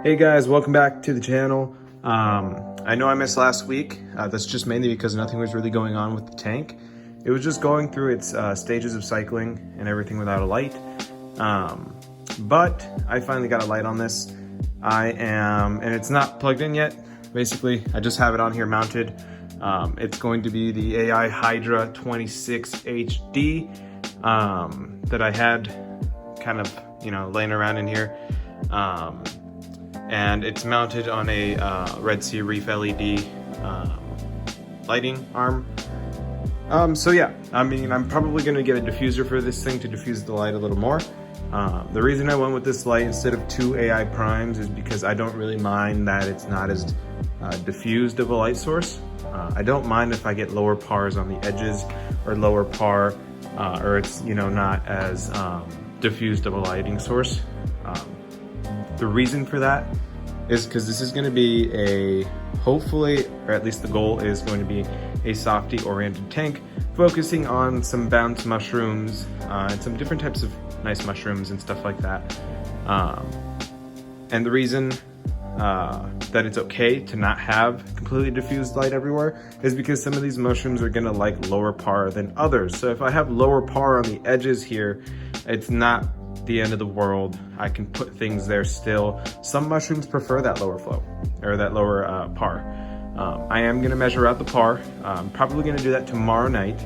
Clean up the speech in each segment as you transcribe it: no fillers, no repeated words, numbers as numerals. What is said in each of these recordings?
Hey guys, welcome back to the channel. I know I missed last week. That's just mainly because nothing was really going on with the tank. It was just going through its stages of cycling and everything without a light. But I finally got a light on this. And it's not plugged in yet. Basically, I just have it on here mounted. It's going to be the AI Hydra 26 HD that I had kind of, laying around in here. And it's mounted on a Red Sea Reef LED lighting arm. So yeah, I'm probably gonna get a diffuser for this thing to diffuse the light a little more. The reason I went with this light instead of two AI primes is because I don't really mind that it's not as diffused of a light source. I don't mind if I get lower pars on the edges or lower par, or it's not as diffused of a lighting source. The reason for that is because this is going to be hopefully, or at least the goal is going to be a softy oriented tank, focusing on some bounce mushrooms and some different types of nice mushrooms and stuff like that. And the reason that it's okay to not have completely diffused light everywhere is because some of these mushrooms are going to like lower par than others. So if I have lower par on the edges here, it's not the end of the world. I can put things there still. Some mushrooms prefer that lower flow or that lower par. I am going to measure out the par. I'm probably going to do that tomorrow night.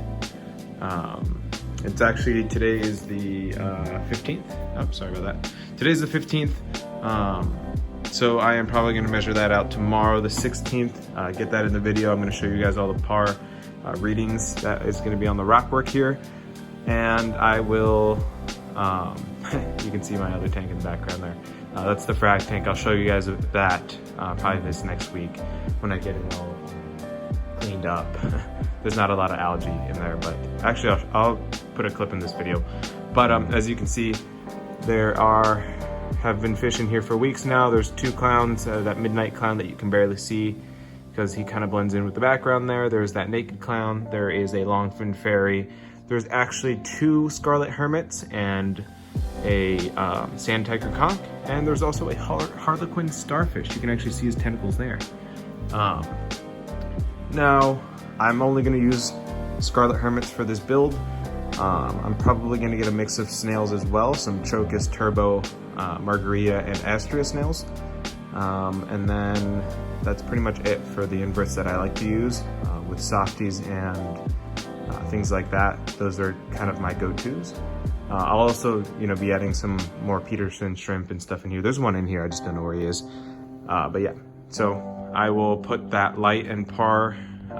It's actually, today is the 15th. Oh, sorry about that. Today's the 15th. So I am probably going to measure that out tomorrow, the 16th. Get that in the video. I'm going to show you guys all the par readings that is going to be on the rockwork here. And I will, you can see my other tank in the background there. That's the frag tank. I'll show you guys that probably this next week when I get it all cleaned up. There's not a lot of algae in there, but actually I'll put a clip in this video. But as you can see, have been fishing here for weeks now. There's two clowns, that midnight clown that you can barely see because he kind of blends in with the background there. There's that naked clown. There is a longfin fairy. There's actually two scarlet hermits and a sand tiger conch, and there's also a harlequin starfish. You can actually see his tentacles there. Now, I'm only going to use scarlet hermits for this build. I'm probably going to get a mix of snails as well, some Chocus, Turbo, Margarita, and Astrea snails. And then that's pretty much it for the inverts that I like to use with softies and things like that. Those are kind of my go-tos. I'll also, be adding some more Peterson shrimp and stuff in here. There's one in here, I just don't know where he is. But yeah, so I will put that light and par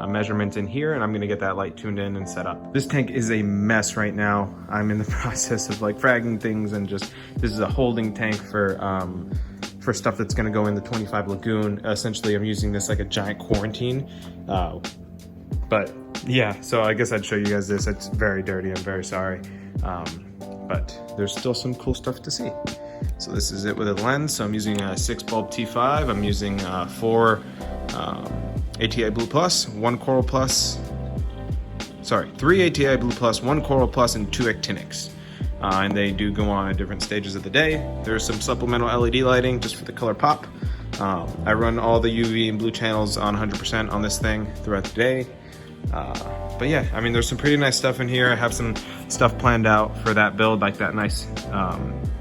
measurement in here, and I'm gonna get that light tuned in and set up. This tank is a mess right now. I'm in the process of fragging things, and this is a holding tank for stuff that's gonna go in the 25 lagoon. Essentially, I'm using this like a giant quarantine. But yeah, so I guess I'd show you guys this. It's very dirty, I'm very sorry. But there's still some cool stuff to see. So this is it with a lens. So I'm using a 6 bulb T5. I'm using 4 ATI Blue Plus, 1 Coral Plus, 3 ATI Blue Plus, 1 Coral Plus, and 2 actinics. And they do go on at different stages of the day. There's some supplemental LED lighting just for the color pop. I run all the UV and blue channels on 100% on this thing throughout the day. But yeah, there's some pretty nice stuff in here. I have some stuff planned out for that build, like that nice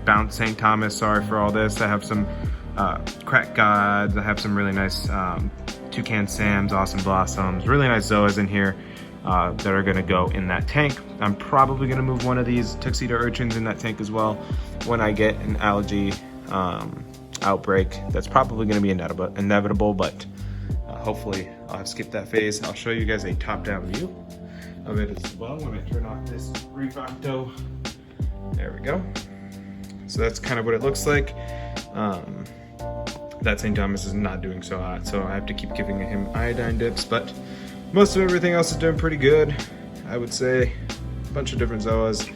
bounce St. Thomas. Sorry for all this. I have some crack gods. I have some really nice toucan Sams, awesome blossoms, really nice zoas in here that are gonna go in that tank. I'm probably gonna move one of these tuxedo urchins in that tank as well when I get an algae outbreak. That's probably gonna be inevitable, but hopefully I'll have skipped that phase. I'll show you guys a top-down view of it as well when I turn off this refracto. There we go. So that's kind of what it looks like. That St. Thomas is not doing so hot, so I have to keep giving him iodine dips, but most of everything else is doing pretty good, I would say. A bunch of different zoas.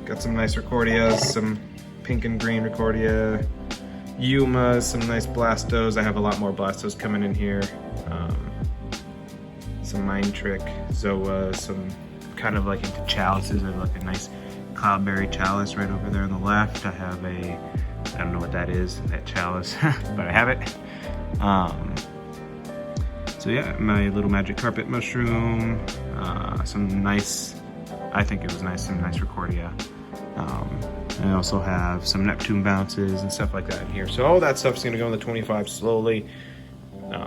Got some nice Recordias, some pink and green Recordia, Yumas, some nice Blastos. I have a lot more Blastos coming in here. Some Mind Trick, Zoa, some kind of like into chalices. I have like a nice Cloudberry chalice right over there on the left. I have a don't know what that is, that chalice, but I have it. So yeah, my little magic carpet mushroom, some nice, I think it was nice, some nice Recordia. And I also have some Neptune bounces and stuff like that in here. So all that stuff's gonna go in the 25 slowly,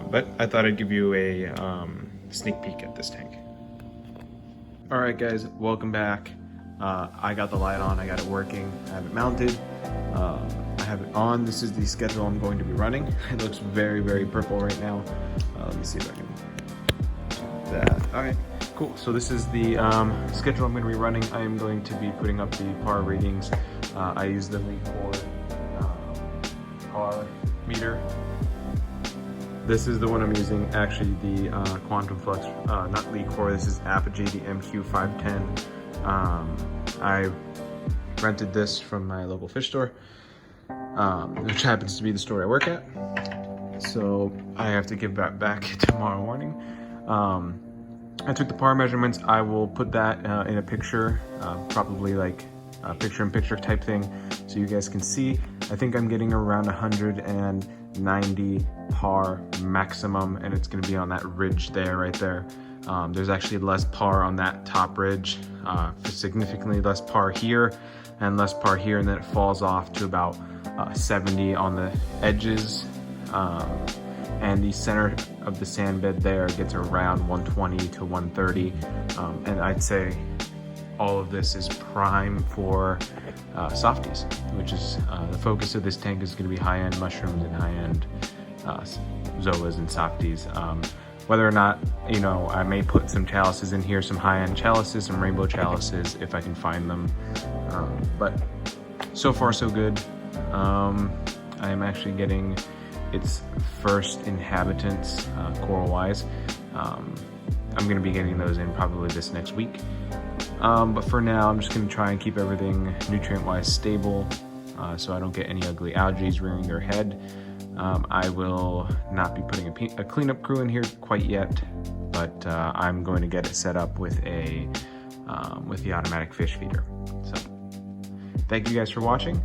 but I thought I'd give you a sneak peek at this tank. All right guys, welcome back. I got the light on, I got it working, I have it mounted, I have it on. This is the schedule I'm going to be running. It looks very, very purple right now. Let me see if I can do that. All right, cool. So this is the schedule I'm going to be running. I am going to be putting up the par readings. I use the LeakCore par meter. This is the one I'm using, actually the Quantum Flux, not LeakCore, this is Apogee, the MQ510. I rented this from my local fish store, which happens to be the store I work at. So I have to give that back tomorrow morning. I took the par measurements. I will put that in a picture, probably like a picture-in-picture type thing, so you guys can see. I think I'm getting around 190 par maximum, and it's gonna be on that ridge there, right there. There's actually less par on that top ridge, significantly less par here, and less par here, and then it falls off to about 70 on the edges. And the center of the sand bed there gets around 120 to 130. And I'd say all of this is prime for softies, which is the focus of this tank is going to be high-end mushrooms and high-end zoas and softies. Whether or not, you know, I may put some chalices in here, some high-end chalices, some rainbow chalices if I can find them. But so far so good. I am actually getting its first inhabitants, coral-wise. I'm gonna be getting those in probably this next week. But for now, I'm just gonna try and keep everything nutrient-wise stable, so I don't get any ugly algae rearing their head. I will not be putting a cleanup crew in here quite yet, but I'm going to get it set up with the automatic fish feeder. So thank you guys for watching.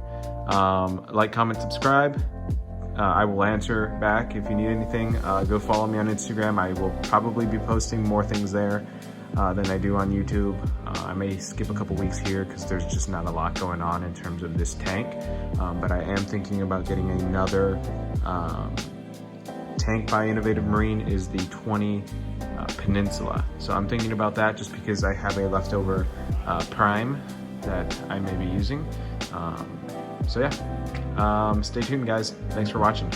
Like, comment, subscribe. I will answer back if you need anything. Go follow me on Instagram. I will probably be posting more things there than I do on YouTube. I may skip a couple weeks here because there's just not a lot going on in terms of this tank. But I am thinking about getting another tank by Innovative Marine, is the 20 Peninsula. So I'm thinking about that just because I have a leftover prime that I may be using. So yeah, stay tuned guys. Thanks for watching.